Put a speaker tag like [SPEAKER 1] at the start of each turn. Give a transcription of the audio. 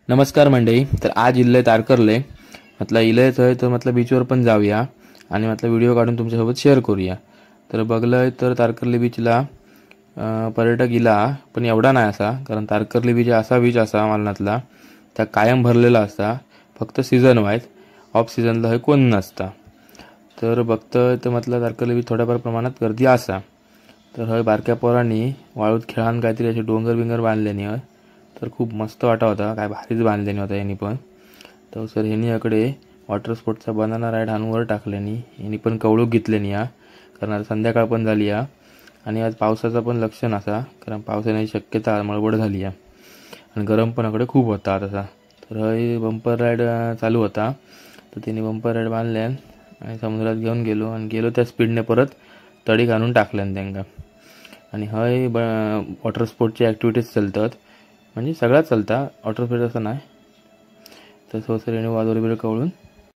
[SPEAKER 1] नमस्कार मंडळी. तर आज इल्लय तारकर्ले म्हटलं इलयच आहे तर म्हटलं बीचवर पण जाऊया आणि म्हटलं व्हिडिओ काढून तुमच्यासोबत शेअर करूया. तर बघलंय तर तारकर्ली बीचला पर्यटक इला पण एवढा नाही असा, कारण तारकर्ली बीच असा बीच असा मालनातला त्या कायम भरलेला असता. फक्त सीझन वाईज ऑफ सीझनला हे कोण नसता. तर बघतोय तर म्हटलं तारकर्ली बीच थोड्याफार प्रमाणात गर्दी असा. तर हय बारक्या पोरांनी वाळूत खेळान काहीतरी असे डोंगर बिंगर बांधल्यानी हय. तर खूप मस्त वाटा होता, काय भारीच बांधल्यानी होता यांनी पण. तर सर ह्यांनी याकडे वॉटर स्पोर्टचा बनाना राईड वर टाकल्यानी यांनी पण कवळूक घेतल्यानी या, कारण आता संध्याकाळ पण झाली या आणि आज पावसाचा पण लक्षण असा, कारण पावसाची शक्यता मळवड झाली या आणि गरम पण इकडे खूप होता तसा. तर हय बंपर राईड चालू होता. तर त्यांनी बंपर राईड बांधल्यान आणि समुद्रात घेऊन गेलो त्या स्पीडने परत तडी घालून टाकल्यान त्यांना. आणि हय वॉटर स्पोर्टची ॲक्टिव्हिटीज चालतात, म्हणजे सगळ्यात चालता वॉटर स्पोर्ट असं नाही. तर सोसर येणे वाजवलं बिरं कवळून